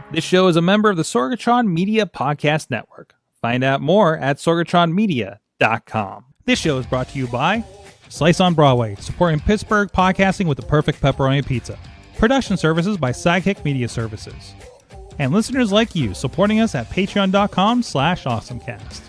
This show is a member of the Sorgatron Media Podcast Network. Find out more at sorgatronmedia.com. This show is brought to you by Slice on Broadway, supporting Pittsburgh podcasting with the perfect pepperoni pizza. Production services by Sidekick Media Services. And listeners like you, supporting us at patreon.com/awesomecast.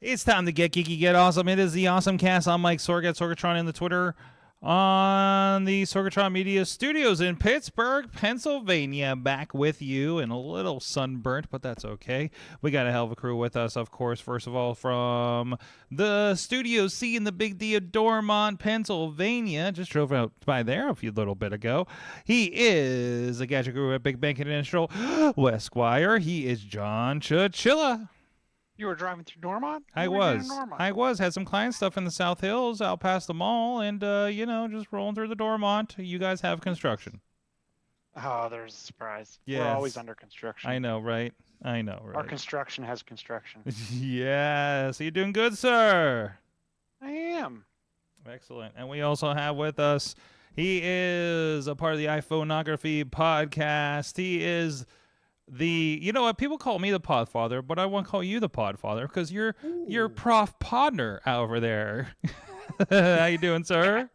It's time to get geeky, get awesome. It is the AwesomeCast. I'm Mike Sorg at Sorgatron in the Twitter on the Sorgatron Media Studios in Pittsburgh, Pennsylvania. Back with you and a little sunburnt, but that's okay. We got a hell of a crew with us, of course. First of all, from the Studio C in the Big D of Dormont, Pennsylvania. Just drove out by there a few little bit ago. He is a gadget guru at Big Bank International, Wesquire. He is John Chilla. You were driving through Dormont? I was. Had some client stuff in the South Hills out past the mall and, just rolling through the Dormont. You guys have construction. Oh, there's a surprise. Yes. We're always under construction. I know, right? Our construction has construction. Yes. You're doing good, sir. I am. Excellent. And we also have with us, he is a part of the iPhoneography podcast. He is... you know what, people call me the Podfather, but I want to call you the Podfather because you're Prof Podnar over there. How you doing, sir?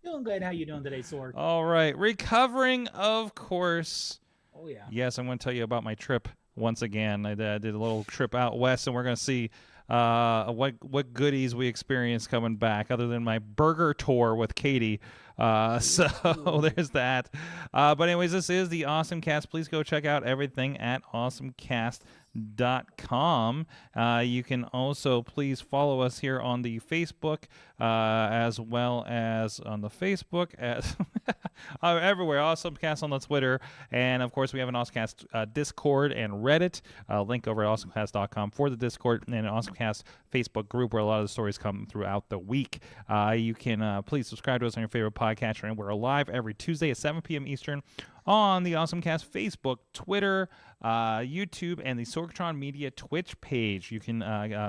Doing good. How you doing today, Sorg? All right, recovering, of course. Oh yeah. Yes, I'm going to tell you about my trip once again. I did a little trip out west, and we're going to see what goodies we experienced coming back, other than my burger tour with Katie. So there's that. But anyways, this is the AwesomeCast. Please go check out everything at AwesomeCast.com. You can also please follow us here on the Facebook, as well as on the Facebook as everywhere. AwesomeCast on the Twitter, and of course we have an AwesomeCast Discord and Reddit. Link over at AwesomeCast.com for the Discord and an AwesomeCast Facebook group where a lot of the stories come throughout the week. You can please subscribe to us on your favorite podcatcher, and we're live every Tuesday at 7 p.m. Eastern on the AwesomeCast Facebook, Twitter, YouTube, and the Sorgatron Media Twitch page. You can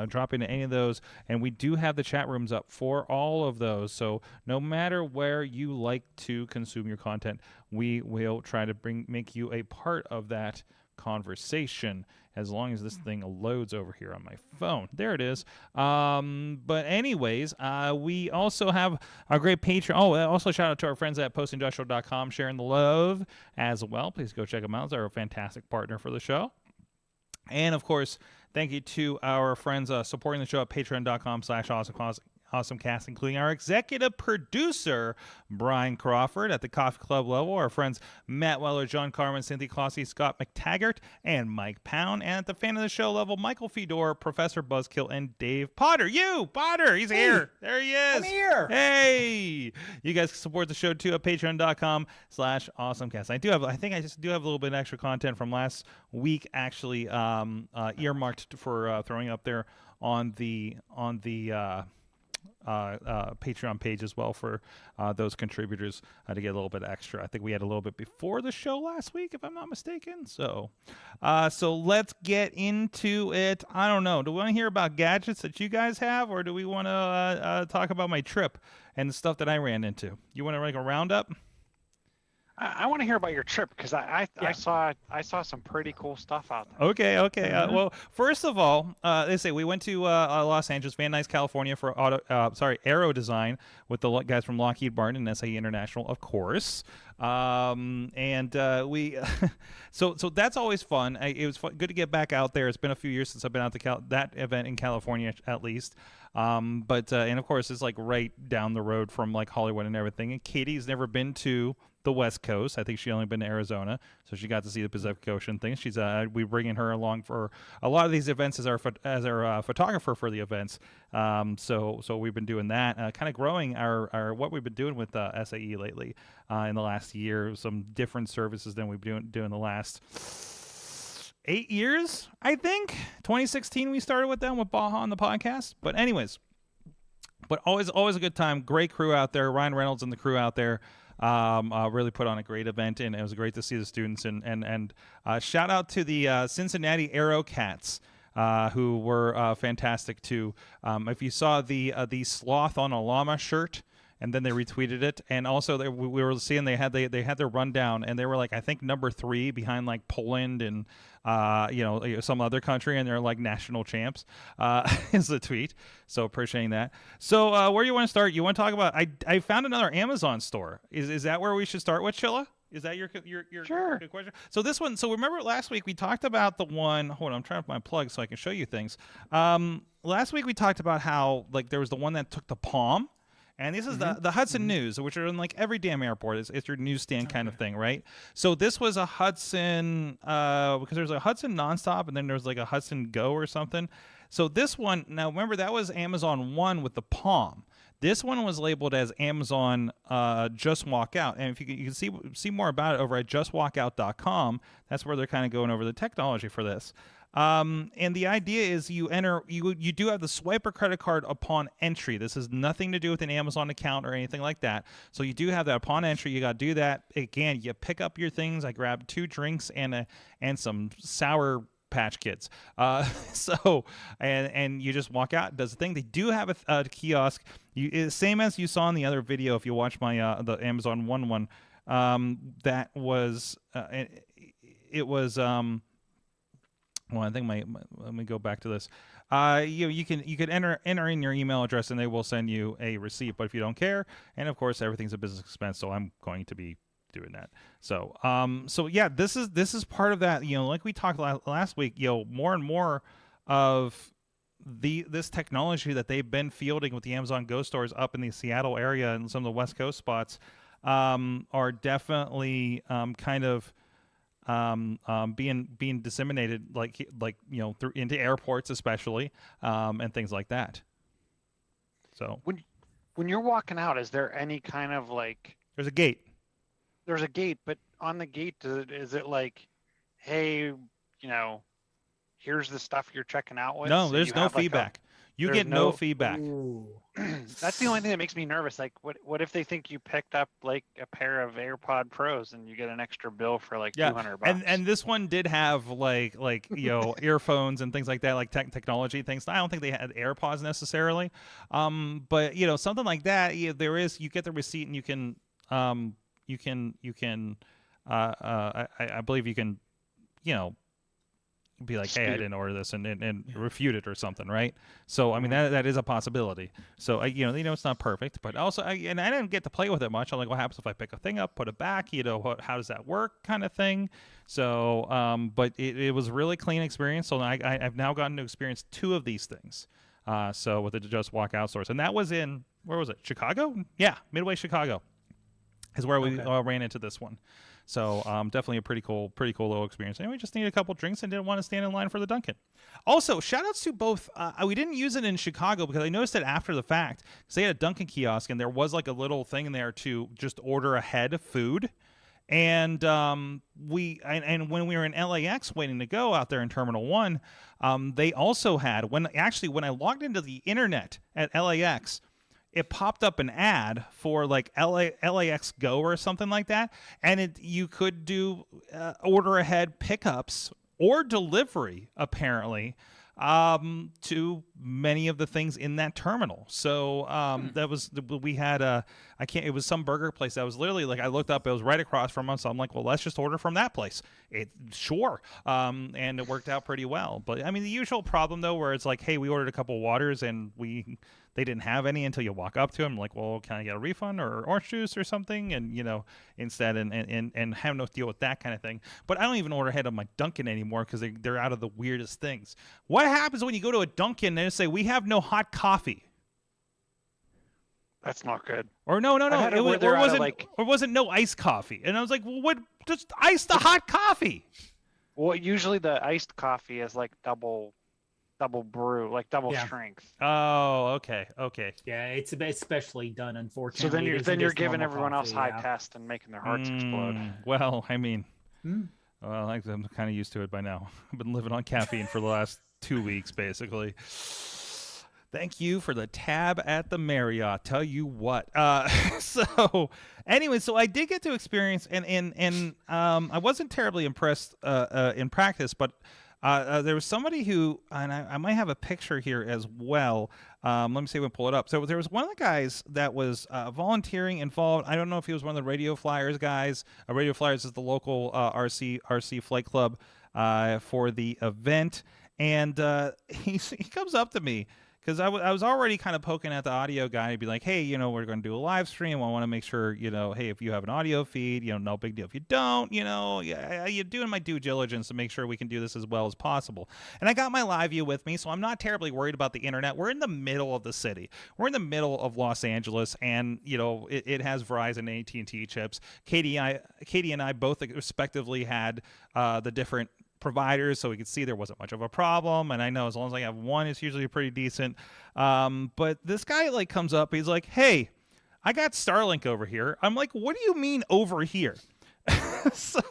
drop into any of those, and we do have the chat rooms up for all of those. So no matter where you like to consume your content, we will try to make you a part of that conversation, as long as this thing loads over here on my phone. There it is. But anyways, we also have our great Patreon. Oh, also shout out to our friends at postindustrial.com, sharing the love as well. Please go check them out. They're a fantastic partner for the show. And of course, thank you to our friends supporting the show at patreon.com/awesomecast, including our executive producer, Brian Crawford, at the Coffee Club level, our friends Matt Weller, John Carmen, Cynthia Clossy, Scott McTaggart, and Mike Pound, and at the fan of the show level, Michael Fedor, Professor Buzzkill, and Dave Podnar. Podnar, he's here. There he is. I'm here. Hey, you guys can support the show too at patreon.com/awesomecast. I think I just do have a little bit of extra content from last week, actually, earmarked for throwing up there on the Patreon page as well for those contributors to get a little bit extra. I think we had a little bit before the show last week, if I'm not mistaken. So let's get into it. I don't know. Do we want to hear about gadgets that you guys have, or do we want to talk about my trip and the stuff that I ran into? You want to make a roundup? I want to hear about your trip because I saw some pretty cool stuff out there. Okay. Well, first of all, let's say we went to Los Angeles, Van Nuys, California for aero design with the guys from Lockheed Martin and SAE International, of course. We so that's always fun. It was good to get back out there. It's been a few years since I've been out to that event in California, at least. And of course it's like right down the road from like Hollywood and everything. And Katie's never been to the West Coast. I think she only been to Arizona, so she got to see the Pacific Ocean thing. She's we bringing her along for a lot of these events as our photographer for the events. So we've been doing that, kind of growing our what we've been doing with SAE lately in the last year. Some different services than we've been doing the last 8 years, I think. 2016 we started with them with Baja on the podcast. But anyways, always a good time. Great crew out there. Ryan Reynolds and the crew out there. really put on a great event, and it was great to see the students. And shout out to the Cincinnati Aero Cats. Who were fantastic too. If you saw the sloth on a llama shirt, and then they retweeted it, and also we were seeing they had their rundown, and they were like, I think number 3 behind like Poland and some other country, and they're like national champs. Is the tweet. So appreciating that. So where do you want to start? You want to talk about? I found another Amazon store. Is that where we should start with, Chilla? Is that your Sure. good question? So this one. So remember last week we talked about the one. Hold on, I'm trying to find my plug so I can show you things. Last week we talked about how like there was the one that took the palm, and this is the Hudson News, which are in like every damn airport. It's your newsstand kind of thing, right? So this was a Hudson because there's a Hudson nonstop, and then there's like a Hudson Go or something. So this one, now remember that was Amazon One with the palm. This one was labeled as Amazon Just Walk Out. And if you can see more about it over at justwalkout.com. That's where they're kind of going over the technology for this. And the idea is you do have the swipe or credit card upon entry. This has nothing to do with an Amazon account or anything like that. So you do have that upon entry. You got to do that. Again, you pick up your things. I grabbed 2 drinks and some Sour Patch Kids. So you just walk out. It does the thing. They do have a kiosk. Same as you saw in the other video. If you watch my the Amazon one, that was it was well, I think let me go back to this. You could enter in your email address and they will send you a receipt. But if you don't care, and of course everything's a business expense, so I'm going to be doing that. So yeah, this is part of that. Like we talked last week. More and more of this technology that they've been fielding with the Amazon Go stores up in the Seattle area and some of the West Coast spots are definitely kind of being disseminated through into airports especially and things like that. So when you're walking out, is there any kind of like there's a gate? There's a gate, but on the gate, is it like, hey, here's the stuff you're checking out with? No, So there's you no have, like, feedback. You get no feedback. That's the only thing that makes me nervous. Like, what if they think you picked up like a pair of AirPod Pros and you get an extra bill for like $200? And this one did have like earphones and things like that, like technology things. I don't think they had AirPods necessarily, but something like that. There is. You get the receipt and you can I believe you can be like, hey, I didn't order this and refute it or something, right? So I mean that is a possibility. So it's not perfect, but also I didn't get to play with it much. I'm like, what happens if I pick a thing up, put it back? How does that work, kind of thing. So but it was a really clean experience. So I've now gotten to experience 2 of these things. So with the Just Walk Out stores, and that was in, where was it? Chicago? Yeah, Midway, Chicago is where we ran into this one. So definitely a pretty cool little experience. And we just needed a couple drinks and didn't want to stand in line for the Dunkin'. Also, shout outs to both. We didn't use it in Chicago because I noticed it after the fact. Because they had a Dunkin' kiosk and there was like a little thing in there to just order ahead food. And when we were in LAX waiting to go out there in Terminal 1, they also had, when I logged into the internet at LAX, it popped up an ad for like LAX Go or something like that, and you could do order ahead pickups or delivery apparently to many of the things in that terminal. So that was, we had it was some burger place that was literally like, I looked up, it was right across from us. So I'm like, well, let's just order from that place. Sure. And it worked out pretty well. But I mean, the usual problem though, where it's like, hey, we ordered a couple waters and they didn't have any until you walk up to them. Like, well, can I get a refund or orange juice or something? And, instead and have no deal with that kind of thing. But I don't even order ahead of my Dunkin' anymore because they're out of the weirdest things. What happens when you go to a Dunkin' and they say, we have no hot coffee? That's not good. Or no. It wasn't no iced coffee. And I was like, well, what? Just ice the hot coffee. Well, usually the iced coffee is like double brew, like double strength. Oh, okay. Yeah, it's especially done, unfortunately. So then you're giving everyone else high test and making their hearts explode. Well, I mean, well, I'm kind of used to it by now. I've been living on caffeine for the last 2 weeks, basically. Thank you for the tab at the Marriott. Tell you what. So anyway, so I did get to experience, and I wasn't terribly impressed in practice, but there was somebody who, and I might have a picture here as well. Let me see if we can pull it up. So there was one of the guys that was volunteering involved. I don't know if he was one of the Radio Flyers guys. Radio Flyers is the local RC flight club for the event. And he comes up to me because I was already kind of poking at the audio guy. He'd be like, hey, we're going to do a live stream. I want to make sure, hey, if you have an audio feed, no big deal. If you don't, you're doing my due diligence to make sure we can do this as well as possible. And I got my live view with me, so I'm not terribly worried about the internet. We're in the middle of the city. We're in the middle of Los Angeles, and, it has Verizon and AT&T chips. Katie and I both respectively had the different providers, so we could see there wasn't much of a problem. And I know as long as I have one, it's usually pretty decent. But this guy comes up, he's like, hey, I got Starlink over here. I'm like, what do you mean over here? So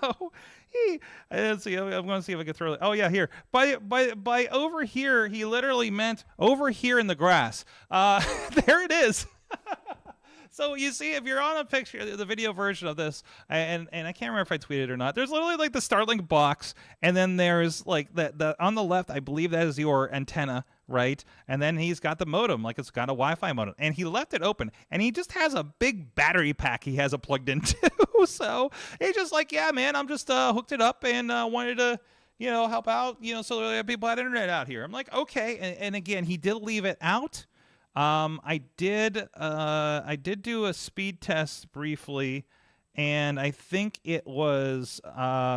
let's see, I'm going to see if I can throw it. Oh yeah, here. By over here, he literally meant over here in the grass. There it is. So you see, if you're on a picture, the video version of this, and I can't remember if I tweeted it or not, there's literally the Starlink box, and then there's the on the left, I believe that is your antenna, right? And then he's got the modem, it's got a Wi-Fi modem, and he left it open, and he just has a big battery pack he has it plugged into. So he's just like, yeah, man, I'm just hooked it up and wanted to help out, so that people had internet out here. I'm like, okay, and again, he did leave it out. I did do a speed test briefly, and I think it was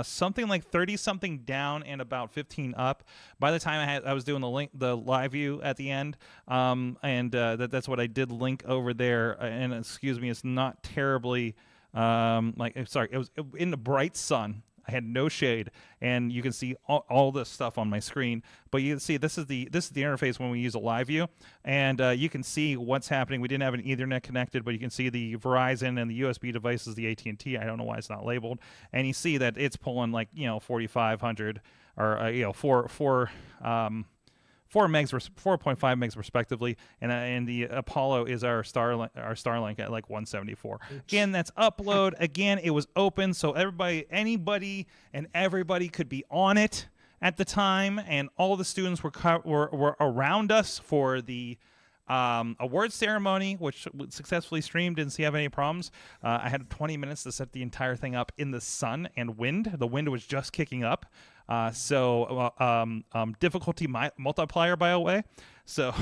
something like 30 something down and about 15 up. By the time I was doing the live view at the end, and that's what I did link over there. And excuse me, it's not terribly sorry, it was in the bright sun. I had no shade, and you can see all this stuff on my screen. But you can see this is the interface when we use a live view, and you can see what's happening. We didn't have an Ethernet connected, but you can see the Verizon and the USB devices, the AT&T. I don't know why it's not labeled, and you see that it's pulling 4,500 or 4 megs, 4.5 megs respectively, and the Apollo is our Starlink at 174. Again, that's upload. Again, it was open, so anybody and everybody could be on it at the time, and all the students were around us for the award ceremony, which successfully streamed. Didn't see have any problems. I had 20 minutes to set the entire thing up in the sun and wind. The wind was just kicking up. Difficulty multiplier, by the way. So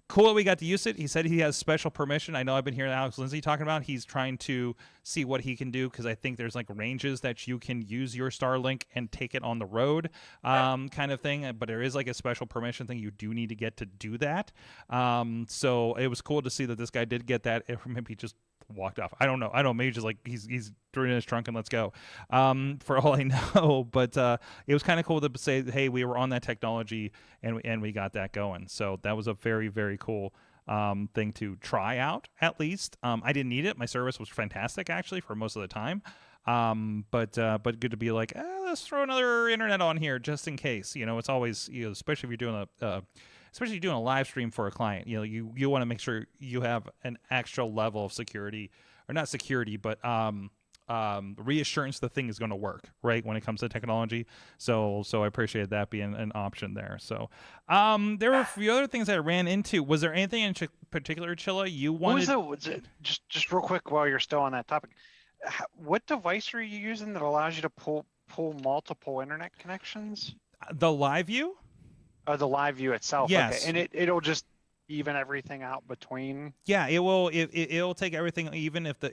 cool that we got to use it. He said he has special permission. I know I've been hearing Alex Lindsay talking about. He's trying to see what he can do, because I think there's ranges that you can use your Starlink and take it on the road, kind of thing. But there is a special permission thing you do need to get to do that. So it was cool to see that this guy did get that. Maybe he just walked off. I don't know. Maybe just he's threw it in his trunk and let's go. For all I know, but it was kind of cool to say, hey, we were on that technology and we got that going. So that was a very, very cool thing to try out. At least I didn't need it. My service was fantastic actually for most of the time. But good to be let's throw another internet on here just in case. It's always especially if you're doing a live stream for a client, you want to make sure you have an extra level of security, or not security, but reassurance the thing is going to work, right, when it comes to technology. So I appreciate that being an option there. So there were a few other things I ran into. Was there anything in particular, Chilla, you wanted? Just real quick while you're still on that topic, what device are you using that allows you to pull multiple internet connections? The live view? The live view itself. Yes. Okay. And it'll just even everything out between. Yeah, it will. It'll take everything, even if the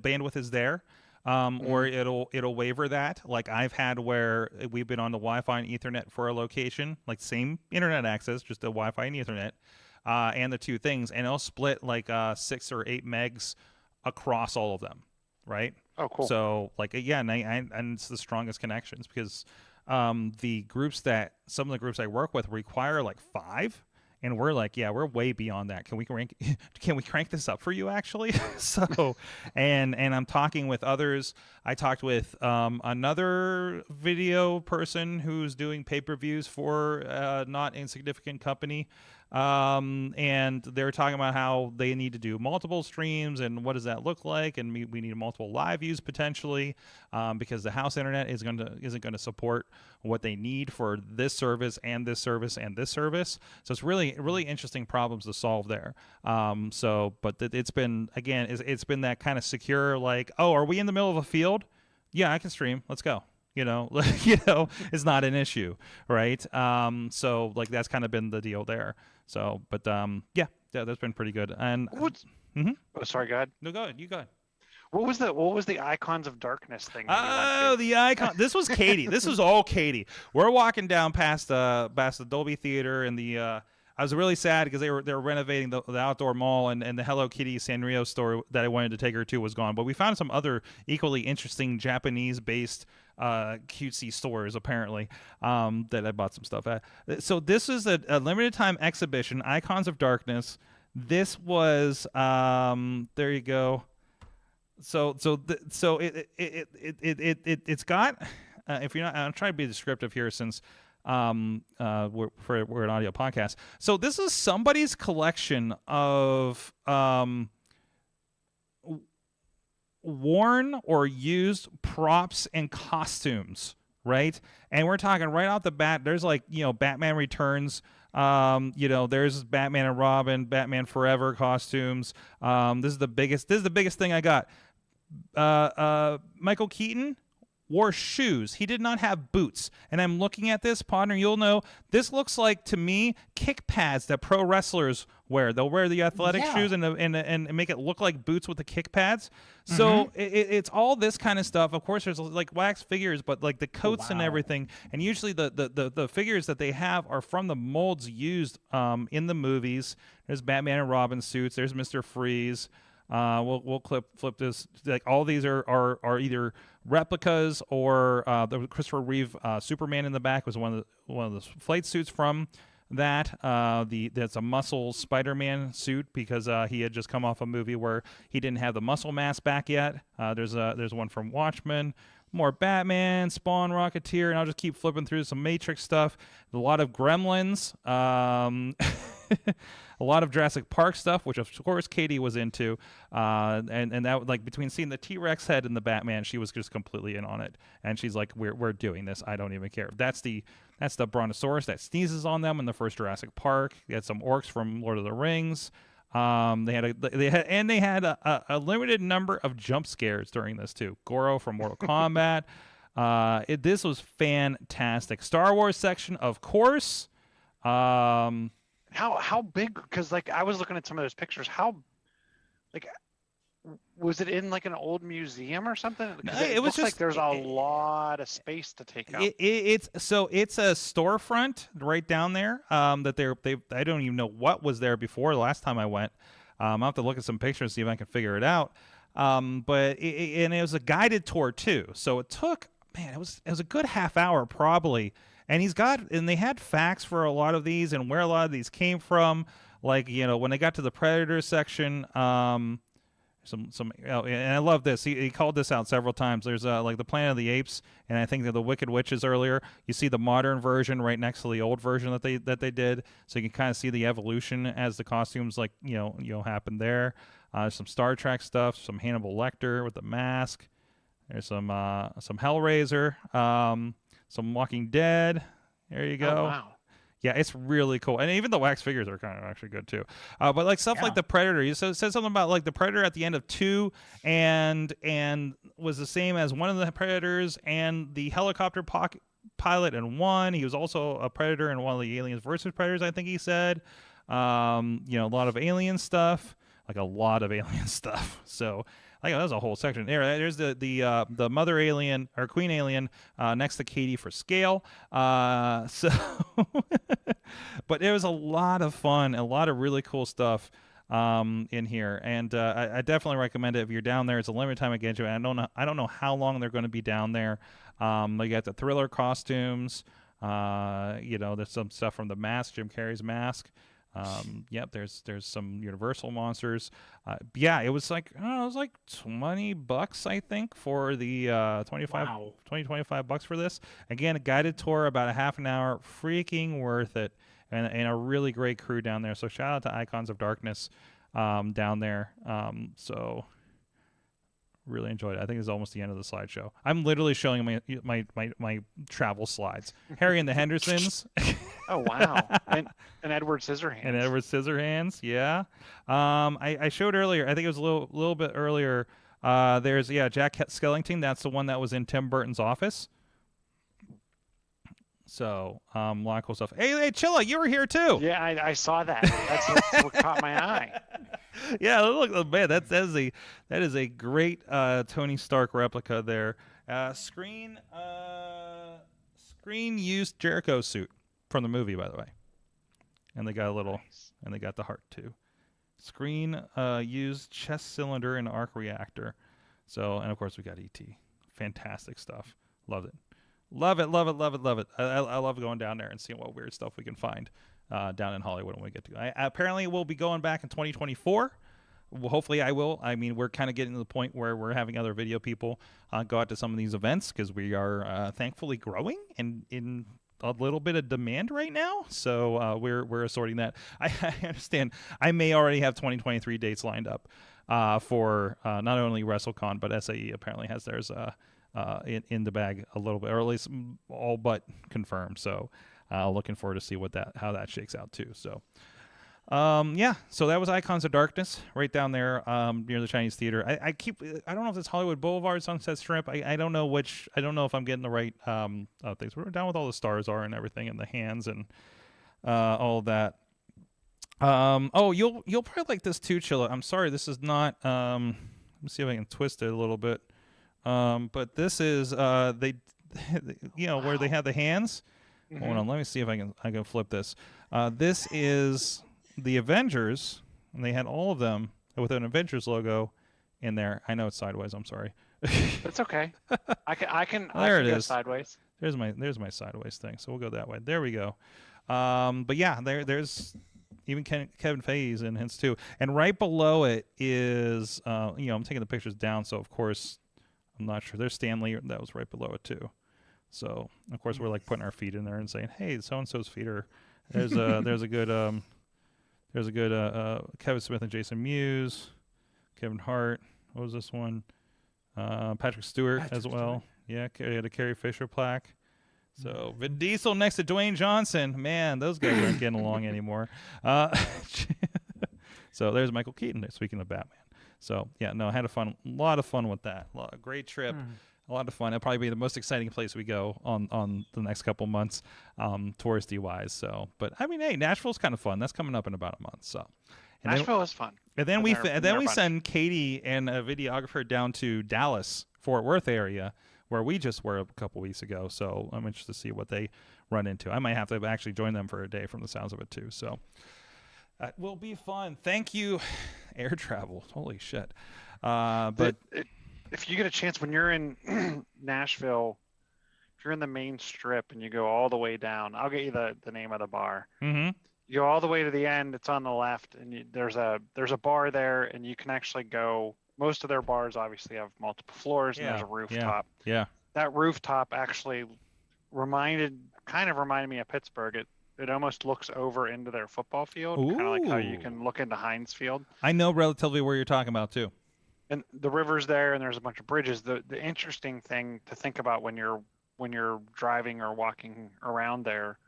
bandwidth is there, or it'll waiver that. I've had where we've been on the Wi-Fi and Ethernet for a location, same internet access, just the Wi-Fi and Ethernet, and the two things, and it'll split 6 or 8 megs across all of them, right? Oh, cool. So and it's the strongest connections, because some of the groups I work with require 5, and we're we're way beyond that. Can we crank this up for you actually? So, and I'm talking with others. I talked with another video person who's doing pay-per-views for a not insignificant company, And they're talking about how they need to do multiple streams and what does that look like, and we need multiple live views potentially, because the house internet isn't going to support what they need for this service and this service and this service. So it's really interesting problems to solve there. But it's been, again, it's been that kind of secure, like, oh, are we in the middle of a field? Yeah, I can stream. Let's go. It's not an issue, right? So like that's kind of been the deal there. So, but yeah, that's been pretty good. And Oh, sorry, go ahead. No, go ahead. You go ahead. What was the Icons of Darkness thing? Oh, the icon. This was Katie. This was all Katie. We're walking down past the Dolby Theater, and I was really sad because they were renovating the outdoor mall, and the Hello Kitty Sanrio store that I wanted to take her to was gone. But we found some other equally interesting Japanese-based cutesy stores apparently, that I bought some stuff at. So this is a limited time exhibition, Icons of Darkness. This was there you go. So it's got if you're not, I'm trying to be descriptive here since we're an audio podcast. So this is somebody's collection of worn or used props and costumes, right? And we're talking right off the bat, there's like, Batman Returns, there's Batman and Robin, Batman Forever costumes. This is the biggest thing I got. Michael Keaton wore shoes. He did not have boots. And I'm looking at this, Podnar, you'll know, this looks like, to me, kick pads that pro wrestlers wear. They'll wear the athletic shoes and make it look like boots with the kick pads. So it's all this kind of stuff. Of course, there's like wax figures, but like the coats and everything. And usually the figures that they have are from the molds used in the movies. There's Batman and Robin suits. There's Mr. Freeze. We'll flip this. Like all these are either replicas or the Christopher Reeve Superman in the back was one of the flight suits from that. That's a muscle Spider-Man suit because he had just come off a movie where he didn't have the muscle mass back yet. There's one from Watchmen. More Batman, Spawn, Rocketeer, and I'll just keep flipping through some Matrix stuff. A lot of Gremlins. A lot of Jurassic Park stuff, which of course Katie was into, and that, like, between seeing the T-Rex head and the Batman, she was just completely in on it, and she's like, "We're doing this. I don't even care." That's the Brontosaurus that sneezes on them in the first Jurassic Park. They had some orcs from Lord of the Rings. They had a limited number of jump scares during this too. Goro from Mortal Kombat. This was fantastic. Star Wars section, of course. How big? Because like I was looking at some of those pictures. How, like, was it in like an old museum or something? It looks like there's a lot of space to take up. It's a storefront right down there. That I don't even know what was there before the last time I went. I'll have to look at some pictures and see if I can figure it out. But it was a guided tour too. So it took, it was a good half hour probably. And they had facts for a lot of these and where a lot of these came from. Like, when they got to the Predator section, and I love this. He called this out several times. There's like the Planet of the Apes, and I think the Wicked Witches earlier. You see the modern version right next to the old version that they did, so you can kind of see the evolution as the costumes happen there. Some Star Trek stuff, some Hannibal Lecter with the mask. There's some Hellraiser. Some Walking Dead. There you go. Oh, wow. Yeah, it's really cool. And even the wax figures are kind of actually good too. But like stuff like the Predator. You said something about like the Predator at the end of 2 and was the same as one of the Predators and the helicopter pilot in 1. He was also a Predator in one of the Aliens versus Predators, I think he said. A lot of alien stuff. Like a lot of alien stuff. So that was a whole section. There's the mother alien or queen alien next to Katie for scale. But it was a lot of fun, a lot of really cool stuff in here, and I definitely recommend it if you're down there. It's a limited time engagement. I don't know how long they're going to be down there. They got the Thriller costumes. There's some stuff from the Mask, Jim Carrey's Mask. There's some Universal monsters. It was like $20, I think, for the 25 bucks for this. Again, a guided tour, about a half an hour, freaking worth it. and a really great crew down there. So shout out to Icons of Darkness down there. So really enjoyed it. I think it's almost the end of the slideshow. I'm literally showing my travel slides. Harry and the Hendersons. Oh wow! And Edward Scissorhands. And Edward Scissorhands, yeah. I showed earlier. I think it was a little bit earlier. There's Jack Skellington. That's the one that was in Tim Burton's office. So a lot of cool stuff. Hey, Chilla, you were here too. Yeah, I saw that. That's what caught my eye. Yeah, look, man, that is a great Tony Stark replica there. Screen used Jericho suit from the movie, by the way, and they got a little, nice. And they got the heart too. Screen used chest cylinder and arc reactor. So, and of course we got ET. Fantastic stuff. Loved it. Love it. I love going down there and seeing what weird stuff we can find down in Hollywood when we get to go. Apparently we'll be going back in 2024. Well, hopefully I will. I mean, we're kind of getting to the point where we're having other video people go out to some of these events because we are thankfully growing and in a little bit of demand right now. So we're assorting that. I understand I may already have 2023 dates lined up for not only WrestleCon, but SAE apparently has theirs in the bag a little bit, or at least all but confirmed. So looking forward to see how that shakes out too. So so that was Icons of Darkness right down there near the Chinese Theater. I don't know if it's Hollywood Boulevard, Sunset Strip. I don't know if I'm getting the right things. We're down with all the stars are and everything and the hands and all of that. You'll probably like this too, Chilla. I'm sorry, this is not let me see if I can twist it a little bit. But this is they where they have the hands. Mm-hmm. Hold on, let me see if I can flip this. This is the Avengers, and they had all of them with an Avengers logo in there. I know it's sideways. I'm sorry. That's okay. I can there it go is. Sideways. There's my sideways thing. So we'll go that way. There we go. But yeah, there's even Kevin Feige's in hints too. And right below it is I'm taking the pictures down, so of course I'm not sure. There's Stanley. That was right below it too. So of course we're like putting our feet in there and saying, "Hey, so and so's feet are." There's a good Kevin Smith and Jason Mewes, Kevin Hart. What was this one? Patrick Stewart as well. Yeah, he had a Carrie Fisher plaque. So Vin Diesel next to Dwayne Johnson. Man, those guys aren't getting along anymore. So there's Michael Keaton. Speaking of Batman. So yeah, no, I had a lot of fun with that. Great trip. A lot of fun. It'll probably be the most exciting place we go on the next couple months, touristy wise. So, but I mean, hey, Nashville's kind of fun. That's coming up in about a month. So, Nashville is fun. And then we send Katie and a videographer down to Dallas, Fort Worth area, where we just were a couple weeks ago. So I'm interested to see what they run into. I might have to actually join them for a day from the sounds of it too. So that will be fun. Thank you, air travel. Holy shit. If you get a chance when you're in Nashville, if you're in the main strip and you go all the way down, I'll get you the name of the bar. Mm-hmm. You go all the way to the end. It's on the left, and there's a bar there, and you can actually go. Most of their bars obviously have multiple floors, and there's a rooftop. Yeah. That rooftop actually reminded me of Pittsburgh. It almost looks over into their football field, kind of like how you can look into Heinz Field. I know relatively where you're talking about too. And the river's there, and there's a bunch of bridges. The interesting thing to think about when you're driving or walking around there,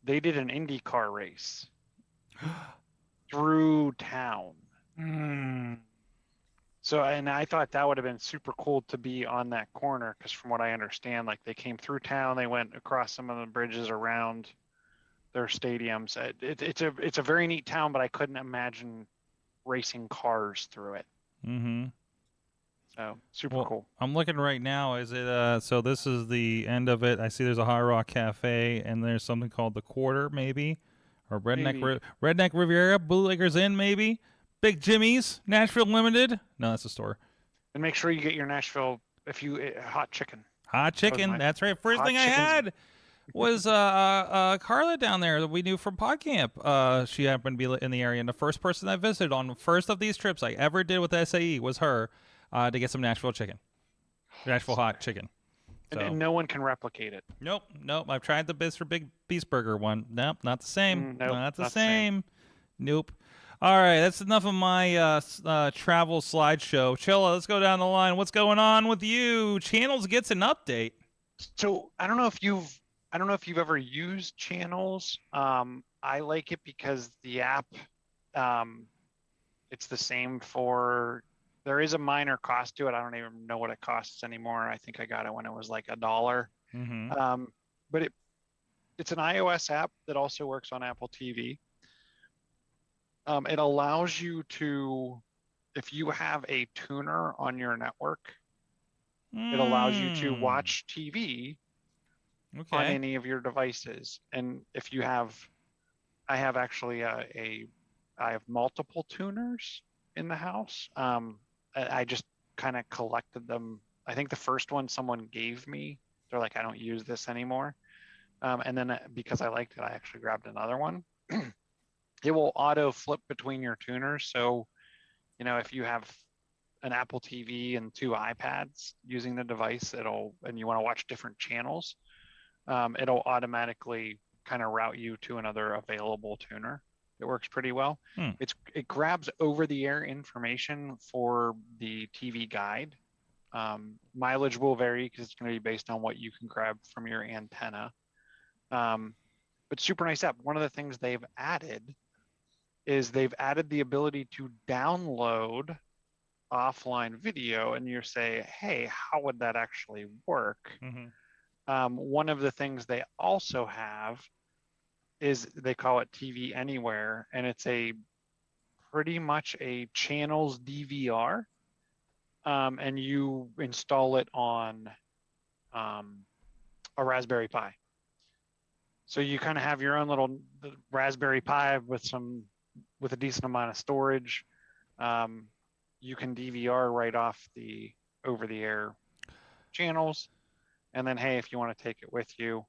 they did an IndyCar race through town. So, and I thought that would have been super cool to be on that corner, because from what I understand, like they came through town, they went across some of the bridges around their stadiums. It's a very neat town, but I couldn't imagine racing cars through it. Mm-hmm. So super cool. I'm looking right now. Is it so this is the end of it. I see there's a High Rock Cafe and there's something called the Quarter maybe, or Redneck Riviera, Bootlegger's Inn maybe, Big Jimmy's, Nashville Limited. No, that's a store. And make sure you get your Nashville hot chicken. Hot chicken. That's right. First thing I had was Carla down there that we knew from PodCamp. She happened to be in the area, and the first person I visited on the first of these trips I ever did with SAE was her to get some Nashville chicken, Nashville hot chicken. So and no one can replicate it. nope. I've tried the Biz for Big Beast Burger one. Nope, not the same. Nope, not the not the same. same. Nope. All right, that's enough of my travel slideshow. Chilla, let's go down the line. What's going on with you? Channels gets an update. So I don't know if you've ever used Channels. I like it because the app, it's the same for. There is a minor cost to it. I don't even know what it costs anymore. I think I got it when it was like $1. Mm-hmm. But it's an iOS app that also works on Apple TV. It allows you to, if you have a tuner on your network, it allows you to watch TV on any of your devices. And if you have, I have actually I have multiple tuners in the house. I just kind of collected them. I think the first one someone gave me, they're like, I don't use this anymore. And then because I liked it, I actually grabbed another one. It will auto flip between your tuners. So, if you have an Apple TV and 2 iPads using the device, and you want to watch different channels, it'll automatically kind of route you to another available tuner. It works pretty well. It grabs over-the-air information for the TV guide. Mileage will vary because it's going to be based on what you can grab from your antenna. But super nice app. One of the things they've added is they've added the ability to download offline video, and you say, hey, how would that actually work? Mm-hmm. One of the things they also have is they call it TV Anywhere, and it's pretty much a channels DVR, and you install it on a Raspberry Pi. So you kind of have your own little Raspberry Pi with a decent amount of storage. You can DVR right off the over-the-air channels, and then hey, if you want to take it with you.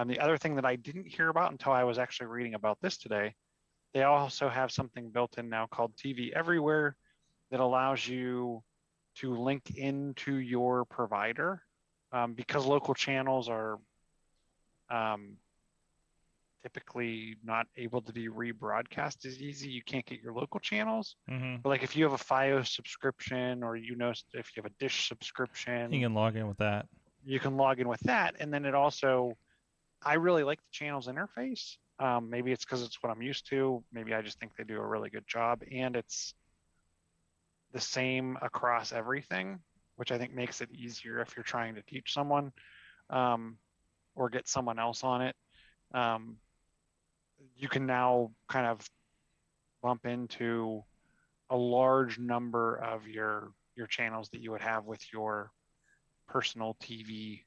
The other thing that I didn't hear about until I was actually reading about this today, they also have something built in now called TV Everywhere that allows you to link into your provider, because local channels are typically not able to be rebroadcast as easy. You can't get your local channels. Mm-hmm. But like if you have a FiOS subscription, or if you have a Dish subscription, You can log in with that. You can log in with that. And then it also, I really like the channels interface. Maybe it's because it's what I'm used to. Maybe I just think they do a really good job, and it's the same across everything, which I think makes it easier if you're trying to teach someone, or get someone else on it. You can now kind of bump into a large number of your channels that you would have with your personal TV,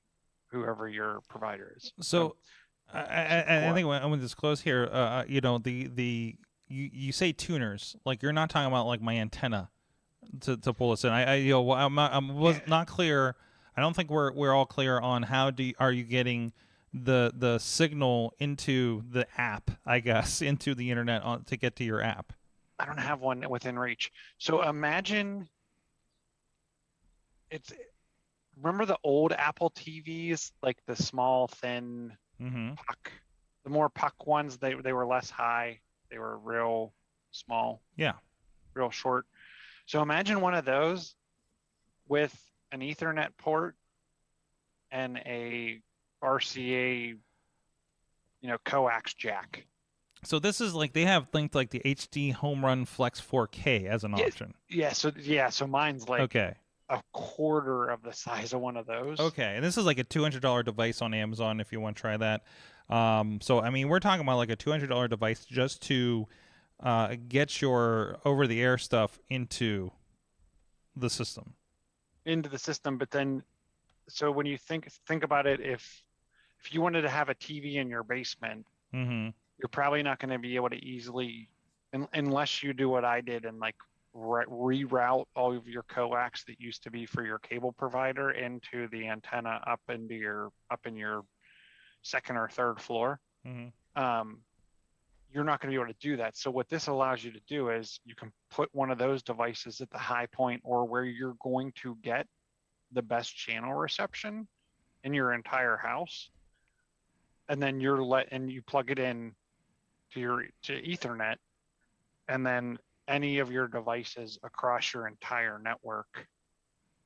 whoever your provider is. So I think I'm going to disclose here, you say tuners, like you're not talking about like my antenna to pull this in. Was not clear. I don't think we're all clear on how are you getting the signal into the app, I guess, into the internet to get to your app. I don't have one within reach. So imagine remember the old Apple TVs, like the small, thin puck? The more puck ones, they were less high. They were real small. Yeah. Real short. So imagine one of those with an Ethernet port and a RCA, coax jack. So this is like they have linked like the HD Home Run Flex 4K as an option. Yeah. So mine's like a quarter of the size of one of those. Okay, and this is like a $200 device on Amazon if you want to try that. So I mean, we're talking about like a $200 device just to get your over-the-air stuff into the system. But then, so when you think about it, if you wanted to have a TV in your basement, you're probably not going to be able to easily, unless you do what I did and like reroute all of your coax that used to be for your cable provider into the antenna up in your second or third floor. You're not going to be able to do that. So what this allows you to do is you can put one of those devices at the high point or where you're going to get the best channel reception, in your entire house, and then you plug it in to Ethernet, and then any of your devices across your entire network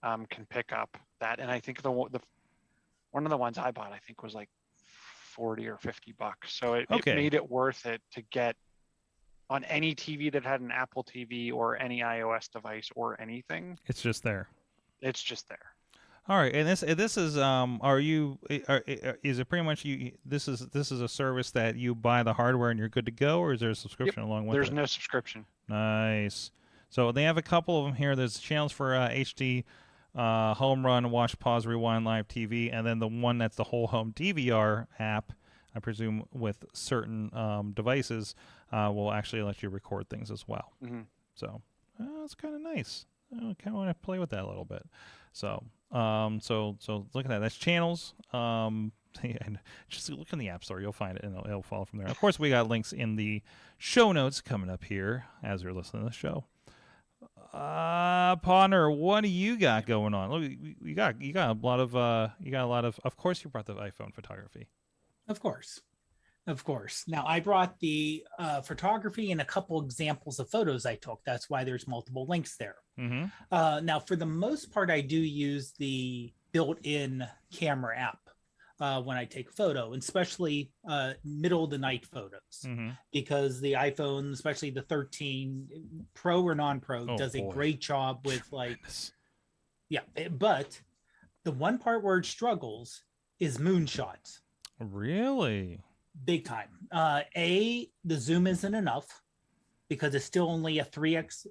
can pick up that. And I think the one of the ones I bought, I think, was like $40 or $50. So it made it worth it to get on any TV that had an Apple TV or any iOS device or anything. It's just there. It's just there. All right, and this is is it pretty much this is a service that you buy the hardware and you're good to go, or is there a subscription along with it? There's no subscription. Nice. So they have a couple of them here. There's channels for HD, Home Run, Watch, Pause, Rewind, Live TV, and then the one that's the whole home DVR app, I presume with certain devices, will actually let you record things as well. Mm-hmm. So it's kind of nice. I kind of want to play with that a little bit. So so look at that. That's channels. And just look in the App Store. You'll find it, and it'll follow from there. Of course, we got links in the show notes coming up here as you're listening to the show. Podnar, what do you got going on? Look, you got a lot of. Of course, you brought the iPhone photography. Of course. Now, I brought the photography and a couple examples of photos I took. That's why there's multiple links there. Mm-hmm. Now, for the most part, I do use the built-in camera app when I take a photo, especially middle of the night photos, because the iPhone, especially the 13 Pro or non-Pro, does a great job with but the one part where it struggles is moonshots. Really? Big time. The zoom isn't enough because it's still only a 3x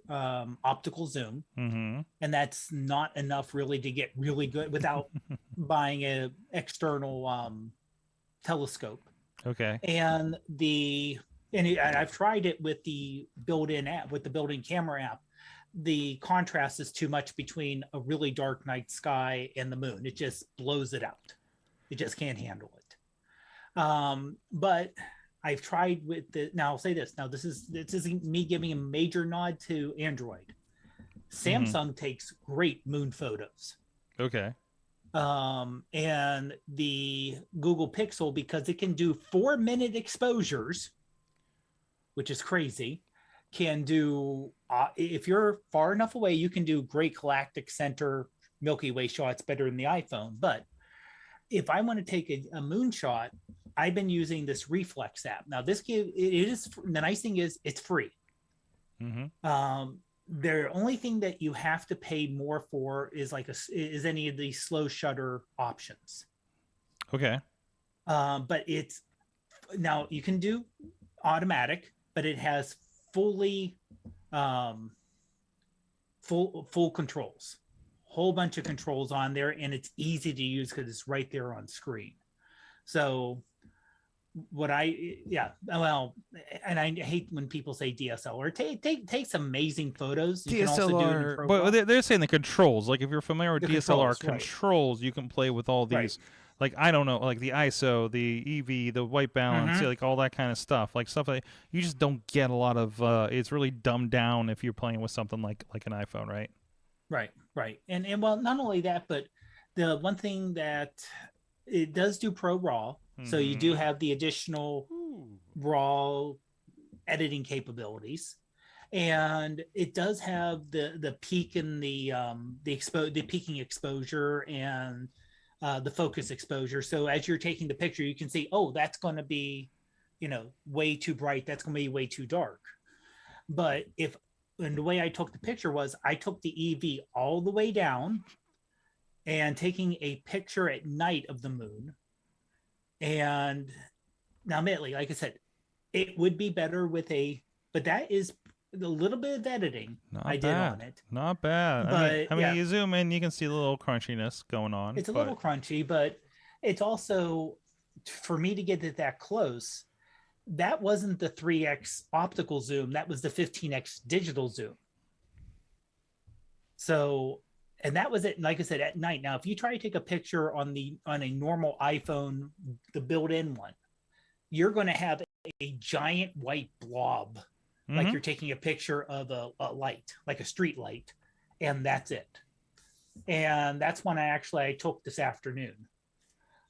optical zoom, and that's not enough really to get really good without buying an external telescope. Okay. And I've tried it with the built-in app, with the built-in camera app. The contrast is too much between a really dark night sky and the moon. It just blows it out. It just can't handle it. But I've tried with the, now I'll say this. Now this isn't me giving a major nod to Android. Samsung takes great moon photos. Okay. And the Google Pixel, because it can do 4-minute exposures, which is crazy, can do, if you're far enough away, you can do great galactic center Milky Way shots better than the iPhone. But if I want to take a moon shot, I've been using this Reeflex app. Now, the nice thing is it's free. The only thing that you have to pay more for is is any of the slow shutter options. Okay. But now you can do automatic, but it has fully full controls. Whole bunch of controls on there, and it's easy to use because it's right there on screen. So and I hate when people say DSLR. Takes amazing photos. You can also do it in but they're saying the controls. Like if you're familiar with DSLR controls, right. You can play with all these. Like, I don't know, like the ISO, the EV, the white balance, like all that kind of stuff. Like stuff that you just don't get a lot of. It's really dumbed down if you're playing with something like an iPhone, right? Right. And well, not only that, but the one thing that it does do Pro RAW. So you do have the additional RAW editing capabilities. And it does have the peak in the peaking exposure and the focus exposure. So as you're taking the picture, you can see, oh, that's going to be, way too bright. That's going to be way too dark. But and the way I took the picture was I took the EV all the way down and taking a picture at night of the moon. And now, admittedly, like I said, it would be better but that is the little bit of editing did on it. Not bad. But, I mean, you zoom in, you can see a little crunchiness going on. It's a little crunchy, but it's also, for me to get it that close, that wasn't the 3x optical zoom. That was the 15x digital zoom. So, and that was it. Like I said, at night. Now, if you try to take a picture on a normal iPhone, the built-in one, you're going to have a giant white blob, like you're taking a picture of a light, like a street light, and that's it. And that's one I took this afternoon.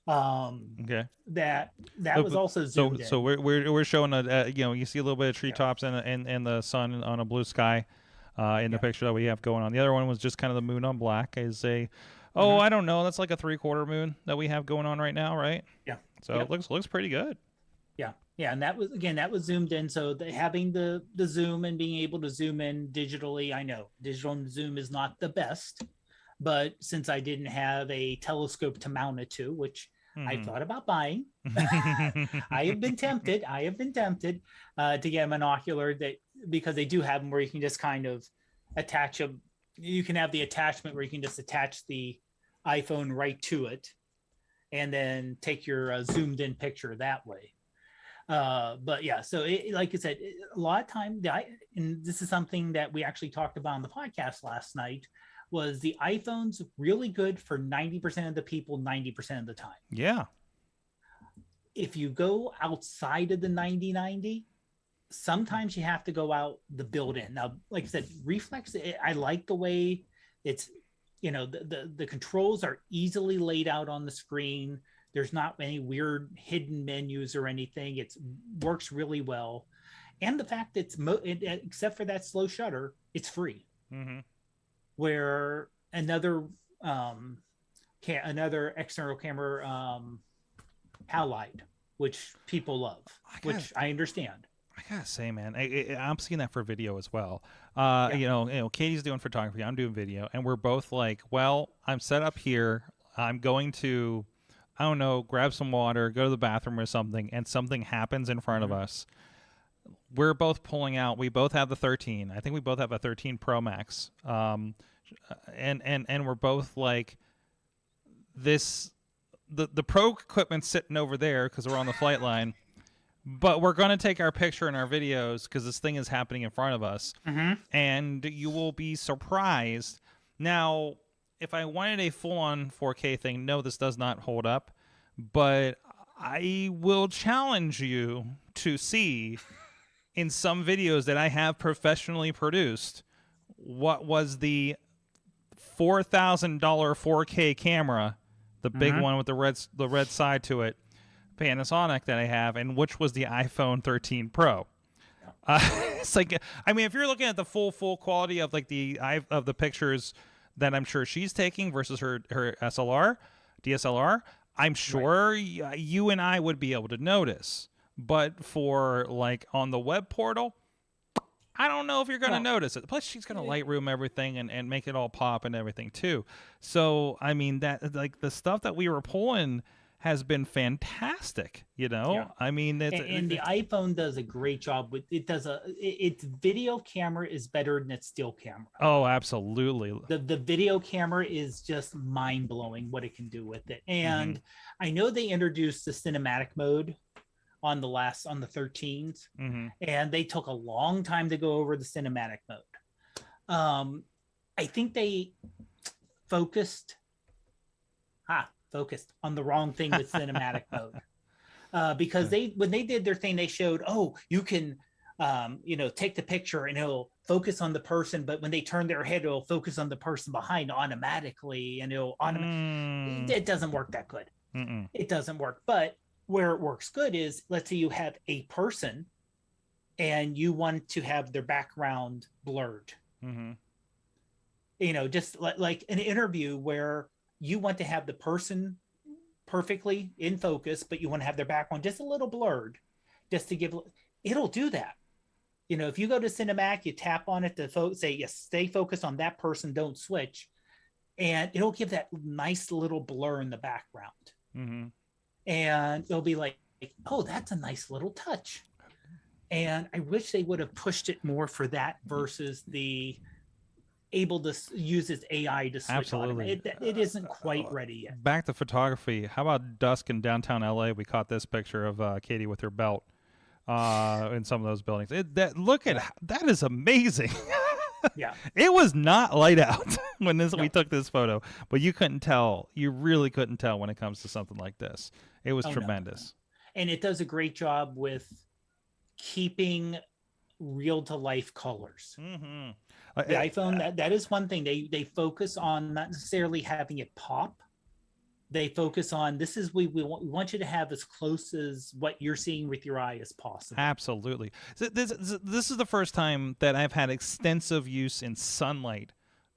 Okay. That So- was also So zoomed in. so we're showing you see a little bit of treetops and the sun on a blue sky, in the picture that we have going on. The other one was just kind of the moon on black. Is a I don't know, that's like a 3/4 moon that we have going on right now, right? Yeah. So Yep. it looks pretty good. Yeah, and that was zoomed in. So having the zoom and being able to zoom in digitally, I know digital zoom is not the best, but since I didn't have a telescope to mount it to, which I thought about buying, I have been tempted. To get a monocular because they do have them where you can just kind of attach them. You can have the attachment where you can just attach the iPhone right to it, and then take your zoomed in picture that way. But yeah, so like I said, a lot of time, and this is something that we actually talked about on the podcast last night, was the iPhone's really good for 90% of the people 90% of the time. Yeah. If you go outside of the 90-90, sometimes you have to go out the built-in. Now, like I said, Reeflex, I like the way it's, the controls are easily laid out on the screen. There's not any weird hidden menus or anything. It works really well. And the fact that except for that slow shutter, it's free. Mm-hmm. Where another external camera, Halide, which people love, which I understand. I gotta say, man, I'm seeing that for video as well. Yeah. Katie's doing photography, I'm doing video, and we're both like, well, I'm set up here. I'm going to, I don't know, grab some water, go to the bathroom or something, and something happens in front of us. We're both pulling out. We both have the 13. I think we both have a 13 Pro Max. And we're both like, the Pro equipment's sitting over there because we're on the flight line. But we're going to take our picture and our videos because this thing is happening in front of us. And you will be surprised. Now, if I wanted a full-on 4K thing, no, this does not hold up. But I will challenge you to see in some videos that I have professionally produced what was the $4,000 4K camera, the big one with the red side to it, Panasonic that I have, and which was the iPhone 13 Pro. It's like, I mean, if you're looking at the full quality of like the pictures that I'm sure she's taking versus her DSLR, I'm sure you and I would be able to notice. But for like on the web portal, I don't know if you're going to notice it. Plus, she's going to Lightroom everything and make it all pop and everything too. So, I mean, that like the stuff that we were pulling has been fantastic, I mean, the iPhone does a great job with it. Its video camera is better than its still camera. Oh, absolutely. The video camera is just mind blowing what it can do with it. And I know they introduced the cinematic mode on the 13s, and they took a long time to go over the cinematic mode. I think they focused on the wrong thing with cinematic mode, because when they did their thing, they showed, you can take the picture and it'll focus on the person, but when they turn their head, it'll focus on the person behind automatically, and it doesn't work that good. It doesn't work. But where it works good is, let's say you have a person and you want to have their background blurred, just like an interview where you want to have the person perfectly in focus, but you want to have their background just a little blurred, just to it'll do that. If you go to Cinematic, you tap on it to say, yes, stay focused on that person, don't switch. And it'll give that nice little blur in the background. And it'll be like, oh, that's a nice little touch. And I wish they would have pushed it more for that versus the able to use its AI to switch. Absolutely. It isn't quite ready yet. Back to photography. How about dusk in downtown LA? We caught this picture of Katie with her belt in some of those buildings. That is amazing. Yeah. It was not light out when we took this photo, but you couldn't tell. You really couldn't tell when it comes to something like this. It was tremendous. No. And it does a great job with keeping real to life colors. The iPhone, that is one thing they focus on, not necessarily having it pop, they focus on this is we want you to have as close as what you're seeing with your eye as possible. Absolutely. This is the first time that I've had extensive use in sunlight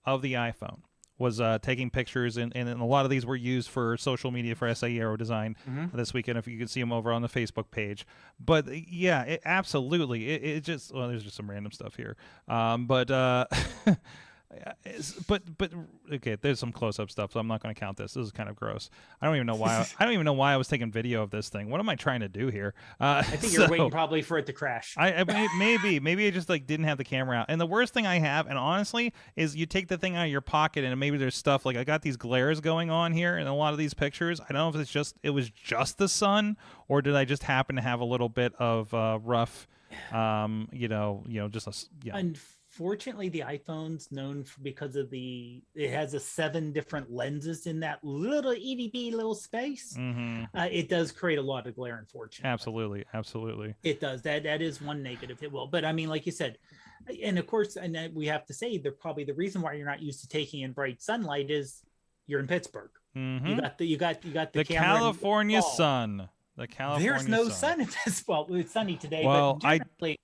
of the iPhone. Was taking pictures, and a lot of these were used for social media for SAE Aero Design this weekend. If you could see them over on the Facebook page, but yeah, absolutely. It just there's just some random stuff here, but okay, there's some close-up stuff, so I'm not going to count this. This is kind of gross. I don't even know why. I don't even know why I was taking video of this thing. What am I trying to do here? I think you're waiting probably for it to crash. Maybe I just like didn't have the camera out. And the worst thing I have, and honestly, is you take the thing out of your pocket and maybe there's stuff like I got these glares going on here in a lot of these pictures. I don't know if it was just the sun, or did I just happen to have a little bit of rough, Unfortunately, the iPhone's known because of it has 7 different lenses in that little itty-bitty little space. It does create a lot of glare, unfortunately. Absolutely. It does. That is one negative. It will. But I mean, like you said, and of course, and we have to say that probably the reason why you're not used to taking in bright sunlight is you're in Pittsburgh. You got the California sun. The California There's no sun in this. Well, it's sunny today. Well, but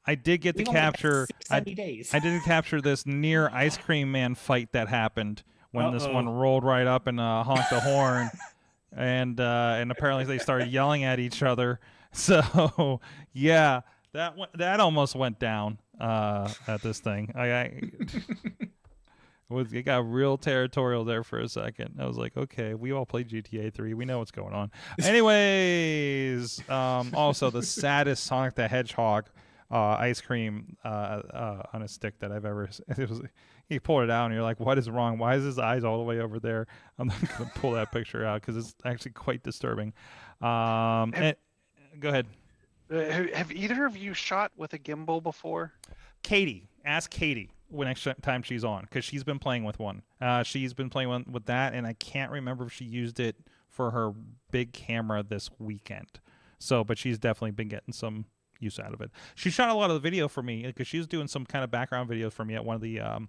I did get to capture. I days. did capture this near ice cream man fight that happened when this one rolled right up and honked the horn, and apparently they started yelling at each other. So yeah, that almost went down at this thing. It got real territorial there for a second. I was like, okay, we all played GTA 3. We know what's going on. Anyways, also the saddest Sonic the Hedgehog ice cream on a stick that I've ever. He pulled it out and you're like, what is wrong? Why is his eyes all the way over there? I'm not going to pull that picture out because it's actually quite disturbing. Go ahead. Have either of you shot with a gimbal before? Ask Katie when next time she's on, because she's been playing with one. She's been playing with that, and I can't remember if she used it for her big camera this weekend. But she's definitely been getting some use out of it. She shot a lot of the video for me because she was doing some kind of background videos for me at one of the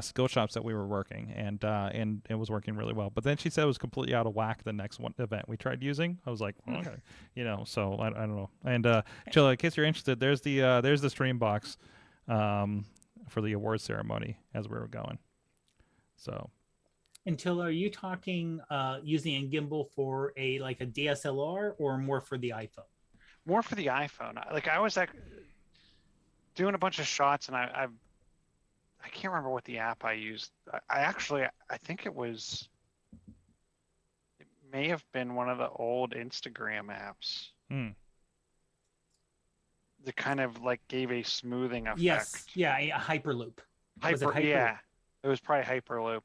skill shops that we were working, and it was working really well. But then she said it was completely out of whack the next event we tried using. I was like, okay, so I don't know. And Chilla, in case you're interested, there's the stream box for the award ceremony as we were going. So, until are you talking using a gimbal for a DSLR or more for the iPhone? More for the iPhone. I was doing a bunch of shots, and I can't remember what the app I used. I think it may have been one of the old Instagram apps. That kind of gave a smoothing effect. Yes, yeah, a Hyperloop. Yeah, it was probably Hyperloop.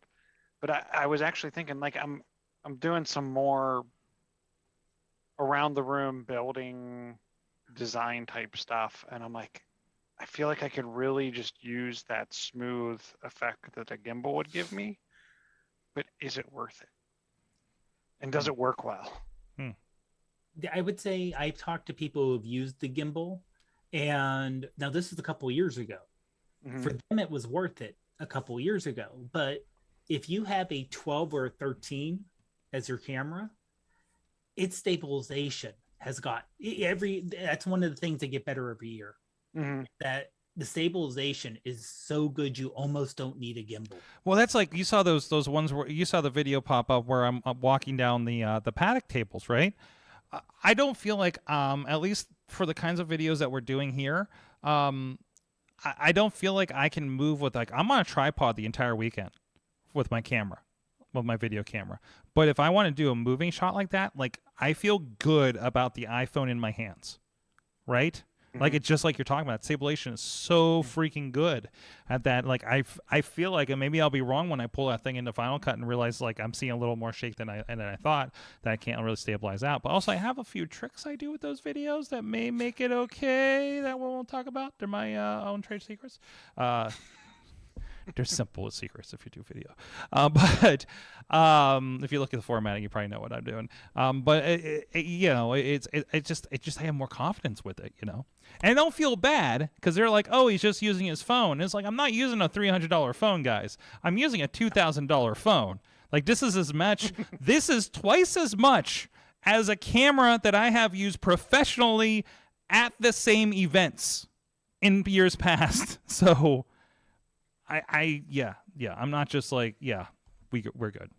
But I was actually thinking I'm doing some more around the room building design type stuff, and I'm like, I feel like I could really just use that smooth effect that a gimbal would give me, but is it worth it? And does it work well? I would say I've talked to people who have used the gimbal, and now this is a couple years ago. For them, it was worth it a couple years ago. But if you have a 12 or a 13 as your camera, its stabilization has got that's one of the things that get better every year. That the stabilization is so good you almost don't need a gimbal. Well, that's like you saw those ones where you saw the video pop up where I'm walking down the paddock tables, right? I don't feel like at least for the kinds of videos that we're doing here, I don't feel like I can move with I'm on a tripod the entire weekend with my camera, with my video camera. But if I want to do a moving shot like that, I feel good about the iPhone in my hands, right? It's just like you're talking about. Stabilization is so freaking good at that. I feel like, and maybe I'll be wrong when I pull that thing into Final Cut and realize I'm seeing a little more shake than I thought, that I can't really stabilize out. But also I have a few tricks I do with those videos that may make it okay that we won't talk about. They're my own trade secrets. They're simple as secrets if you do video. But if you look at the formatting, you probably know what I'm doing. But it just I have more confidence with it, And I don't feel bad because they're like, oh, he's just using his phone. It's I'm not using a $300 phone, guys. I'm using a $2,000 phone. Like, this is as much, this is twice as much as a camera that I have used professionally at the same events in years past. So yeah, I'm not just like, yeah, we're good. We're good.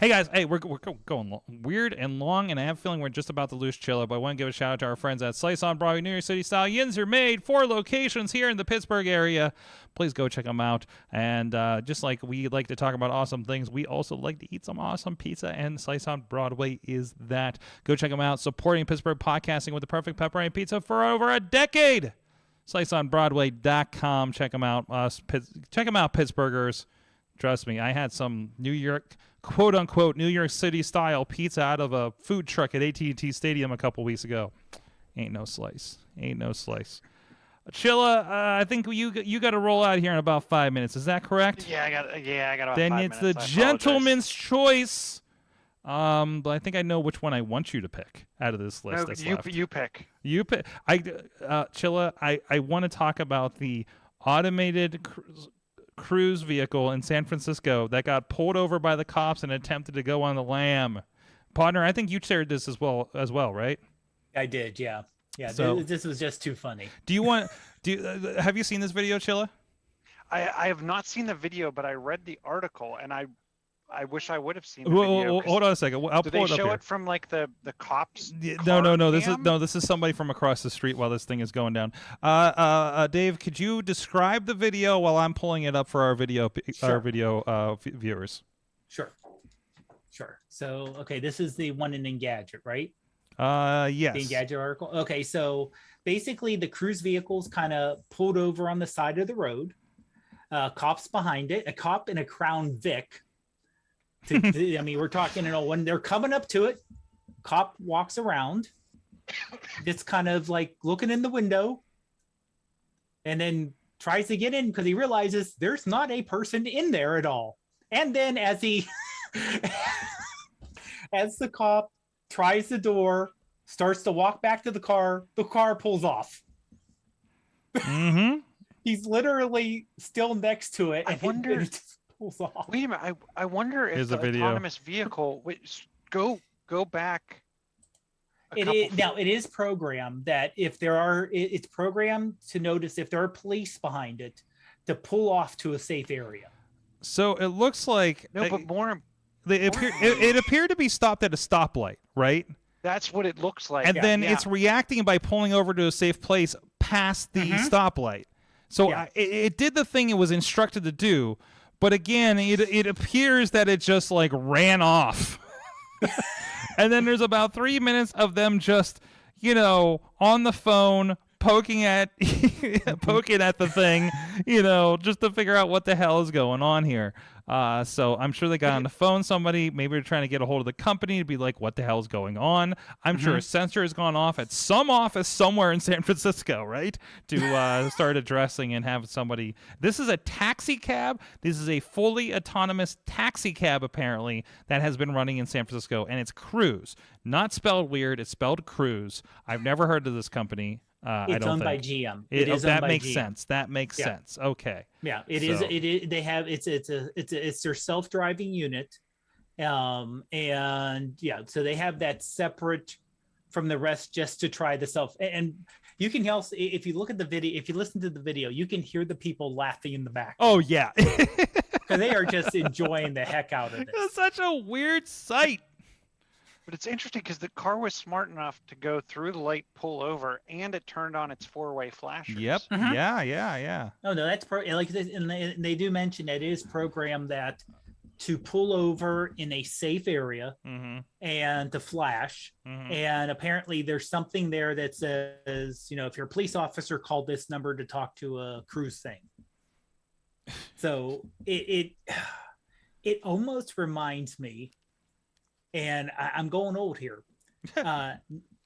Hey guys, we're going weird and long, and I have a feeling we're just about to lose Chilla, but I want to give a shout out to our friends at Slice on Broadway, New York City style. Yins are made, 4 locations here in the Pittsburgh area. Please go check them out. And just like we like to talk about awesome things, we also like to eat some awesome pizza, and Slice on Broadway is that. Go check them out, supporting Pittsburgh podcasting with the perfect pepperoni pizza for over a decade. SliceOnBroadway.com. Check them out. Check them out, Pittsburghers. Trust me, I had some New York, quote-unquote, New York City style pizza out of a food truck at AT&T Stadium a couple weeks ago. Ain't no slice. Chilla, I think you got to roll out here in about 5 minutes. Is that correct? Yeah, I got about then 5 it's minutes. the I gentleman's choice. But I think I know which one I want you to pick out of this list. apologize. No, you pick. You pick. Chilla, I want to talk about the automated cruise vehicle in San Francisco that got pulled over by the cops and attempted to go on the lam. Podnar, I think you shared this as well, right? I did, yeah. So, this was just too funny. Have you seen this video, Chilla? I have not seen the video, but I read the article, and I wish I would have seen the video. Hold on a second. I'll do pull they it up show here. It from like the cops? No. Cam? This is somebody from across the street while this thing is going down. Dave, could you describe the video while I'm pulling it up for our video viewers? Sure. So, okay, this is the one in Engadget, right? Yes. The Engadget article. Okay, so basically the cruise vehicle's kind of pulled over on the side of the road. Cops behind it, a cop in a Crown Vic. We're talking, when they're coming up to it, cop walks around, just kind of like looking in the window, and then tries to get in because he realizes there's not a person in there at all. And then as the cop tries the door, starts to walk back to the car pulls off. Mm-hmm. He's literally still next to it. I wonder. It just pulls off. Wait a minute. I wonder if the autonomous vehicle. Go back. Now it is programmed that if there are, it's programmed to notice if there are police behind it to pull off to a safe area. So it looks like it appeared to be stopped at a stoplight, right? That's what it looks like. And then it's reacting by pulling over to a safe place past the stoplight. So it did the thing it was instructed to do, but again, it appears that it just like ran off. And then there's about 3 minutes of them just, on the phone, poking at the thing, just to figure out what the hell is going on here. So I'm sure they got on the phone somebody. Maybe they're trying to get a hold of the company to be like, what the hell is going on? I'm sure a sensor has gone off at some office somewhere in San Francisco, right? To start addressing and have somebody. This is a taxi cab. This is a fully autonomous taxi cab, apparently, that has been running in San Francisco. And it's Cruise. Not spelled weird. It's spelled Cruise. I've never heard of this company. It's owned by GM. That makes sense. That makes sense. Okay. Yeah, it is. They have it's their self-driving unit, so they have that separate from the rest just to try the self. And you can also, if you look at the video, if you listen to the video, you can hear the people laughing in the back. Oh yeah, because they are just enjoying the heck out of it. It's such a weird sight. But it's interesting because the car was smart enough to go through the light, pull over, and it turned on its four-way flashers. Yep. Mm-hmm. Yeah. Oh no, that's like this, and they do mention that it is programmed that to pull over in a safe area and to flash. And apparently, there's something there that says, if you're a police officer, call this number to talk to a cruise thing. So it almost reminds me. And I'm going old here. A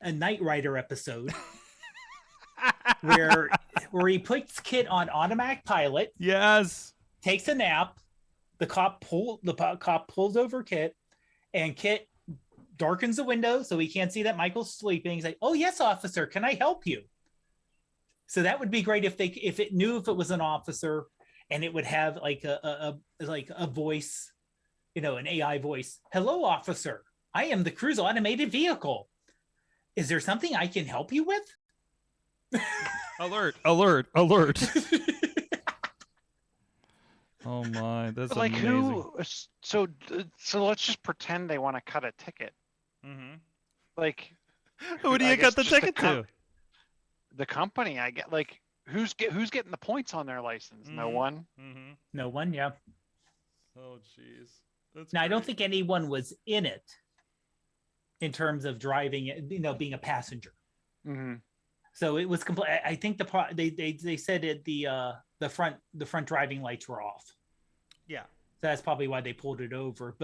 Knight Rider episode where he puts Kit on automatic pilot. Yes. Takes a nap. The cop pulls over Kit, and Kit darkens the window so he can't see that Michael's sleeping. He's like, "Oh yes, officer, can I help you?" So that would be great if it knew if it was an officer, and it would have like a voice. an AI voice. Hello, officer. I am the cruise automated vehicle. Is there something I can help you with? Alert, alert, alert. Oh my, that's But, like, amazing. who? So let's just pretend they want to cut a ticket. Mm-hmm. Like, Who do I you guess cut the just ticket to? The company. I get, like, who's getting the points on their license? No one. Mm-hmm. No one, yeah. Oh jeez. That's Now, I don't great. think anyone was in it in terms of driving it, being a passenger. Mm-hmm. So it was complete. I think they said it the front driving lights were off. Yeah. So that's probably why they pulled it over.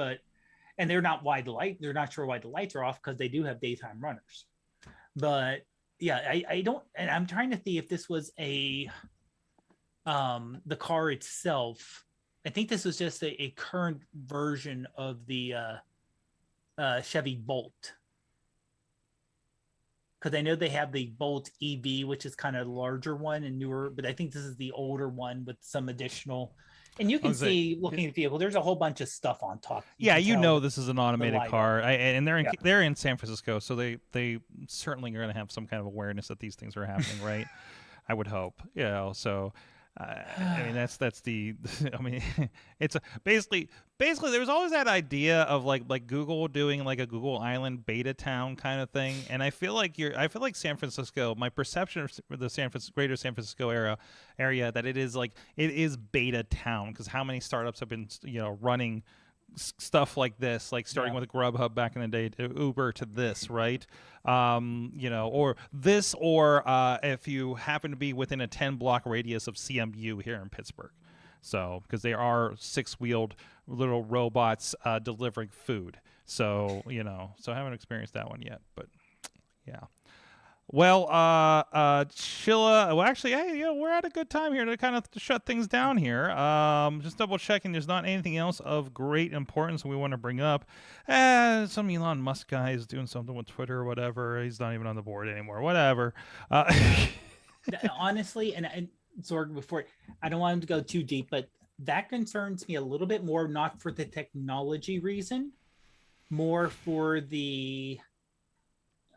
And they're not sure why the lights are off because they do have daytime runners. But yeah, I don't, and I'm trying to see if this was the car itself. I think this was just a current version of the Chevy Bolt. Because I know they have the Bolt EV, which is kind of a larger one and newer, but I think this is the older one with some additional. And you can see, looking at the vehicle, there's a whole bunch of stuff on top. Yeah, this is an automated car, and they're Yeah. in San Francisco, so they certainly are going to have some kind of awareness that these things are happening, right? I would hope, So, I mean, that's the. I mean, it's basically there was always that idea of like Google doing like a Google Island beta town kind of thing, and I feel like San Francisco. My perception of the greater San Francisco area that it is beta town, because how many startups have been running stuff like this, like starting with Grubhub back in the day, to Uber, to this, right? Or this, or if you happen to be within a 10-block radius of CMU here in Pittsburgh. So, because they are 6-wheeled little robots delivering food. So, so I haven't experienced that one yet, but yeah. Well, Chilla. Well, actually, hey, we're at a good time here to kind of shut things down here. Just double checking. There's not anything else of great importance we want to bring up. Some Elon Musk guy is doing something with Twitter or whatever. He's not even on the board anymore. Whatever. Honestly, and Sorg, before, I don't want him to go too deep, but that concerns me a little bit more, not for the technology reason, more for the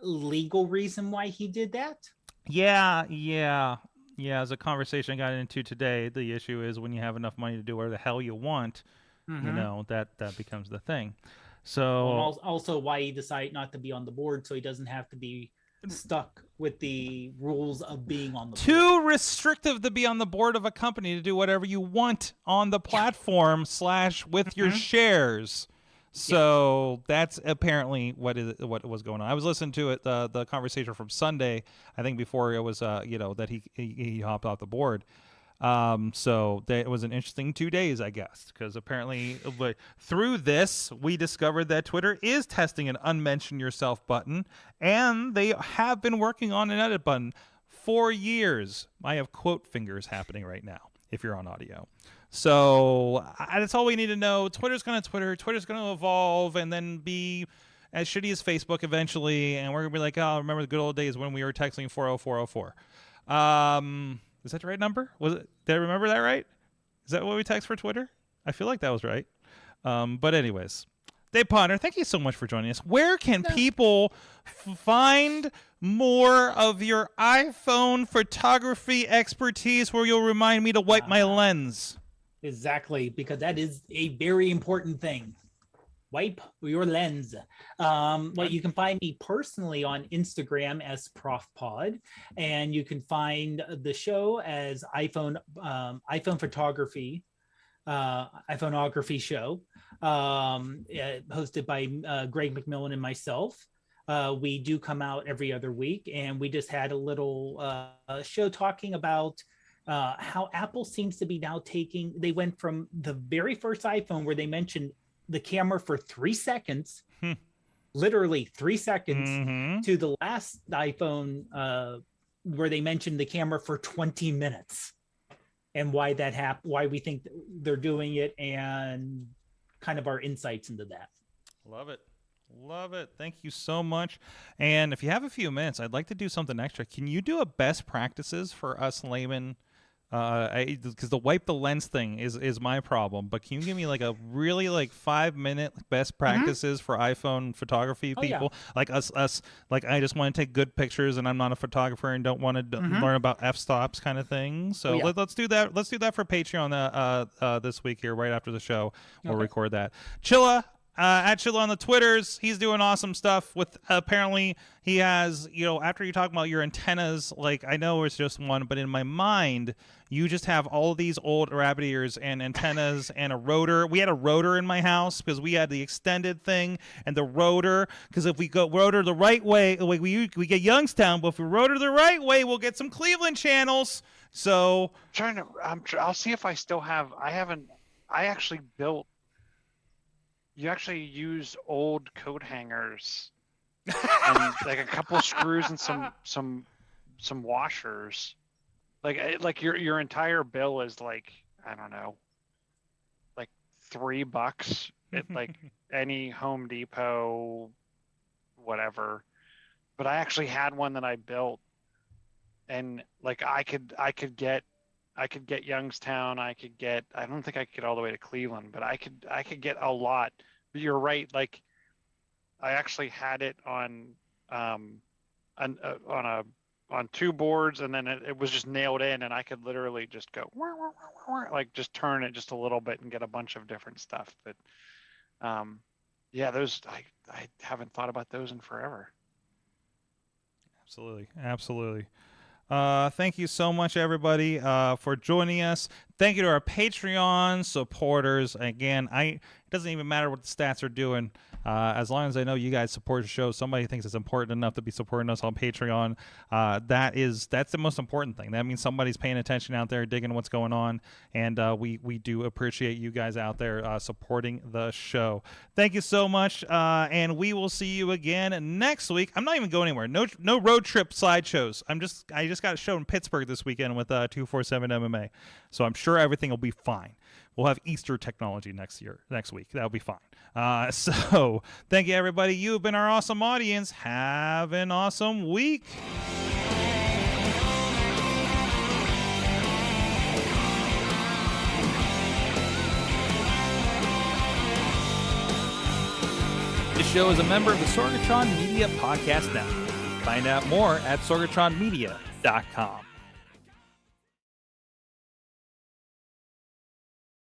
legal reason why he did that. Yeah. As a conversation I got into today, the issue is when you have enough money to do whatever the hell you want, that becomes the thing. So also why he decided not to be on the board, so he doesn't have to be stuck with the rules of being on the board. Too restrictive to be on the board of a company to do whatever you want on the platform / with your shares. So that's apparently what was going on. I was listening to it, the conversation from Sunday, I think, before it was that he hopped off the board. So it was an interesting 2 days, I guess, because apparently through this we discovered that Twitter is testing an unmention yourself button, and they have been working on an edit button for years. I have quote fingers happening right now if you're on audio. So that's all we need to know. Twitter's going to Twitter. Twitter's going to evolve and then be as shitty as Facebook eventually. And we're going to be like, oh, remember the good old days when we were texting 40404. Is that the right number? Did I remember that right? Is that what we text for Twitter? I feel like that was right. But anyways, Dave Podnar, thank you so much for joining us. Where can people find more of your iPhone photography expertise where you'll remind me to wipe my lens? Exactly, because that is a very important thing. Wipe your lens. Well, you can find me personally on Instagram as ProfPod, and you can find the show as iPhone Photography, iPhoneography Show, hosted by Greg McMillan and myself. We do come out every other week, and we just had a little show talking about how Apple seems to be now they went from the very first iPhone where they mentioned the camera for 3 seconds, literally 3 seconds, to the last iPhone where they mentioned the camera for 20 minutes, and why that happened, why we think they're doing it, and kind of our insights into that. Love it. Thank you so much. And if you have a few minutes, I'd like to do something extra. Can you do a best practices for us layman because the wipe the lens thing is my problem. But can you give me like a really like 5-minute best practices for iPhone photography people? Like us, like I just want to take good pictures and I'm not a photographer and don't want to learn about f-stops kind of thing. So let's do that. Let's do that for Patreon this week here right after the show. We'll record that. Chilla. At Chilla on the Twitters, he's doing awesome stuff with, apparently he has, after you talk about your antennas, like I know it's just one, but in my mind, you just have all of these old rabbit ears and antennas and a rotor. We had a rotor in my house because we had the extended thing and the rotor, because if we go rotor the right way, like we get Youngstown, but if we rotor the right way, we'll get some Cleveland channels. So I'll see if I still have, I actually built, you actually use old coat hangers and like a couple screws and some washers. Like your entire bill is like, I don't know, like $3 at like any Home Depot, whatever. But I actually had one that I built, and like I could get Youngstown. I don't think I could get all the way to Cleveland, but I could get a lot. But you're right. Like I actually had it on two boards, and then it was just nailed in, and I could literally just go like just turn it just a little bit and get a bunch of different stuff. But those I haven't thought about those in forever. Absolutely. Thank you so much, everybody, for joining us. Thank you to our Patreon supporters. Again, it doesn't even matter what the stats are doing. As long as I know you guys support the show, somebody thinks it's important enough to be supporting us on Patreon. That's the most important thing. That means somebody's paying attention out there, digging what's going on, and we do appreciate you guys out there supporting the show. Thank you so much, and we will see you again next week. I'm not even going anywhere. No road trip slideshows. I just got a show in Pittsburgh this weekend with 247 MMA, so I'm sure everything will be fine. We'll have Easter technology next week. That'll be fine. So thank you, everybody. You've been our awesome audience. Have an awesome week. This show is a member of the Sorgatron Media Podcast Network. Find out more at sorgatronmedia.com.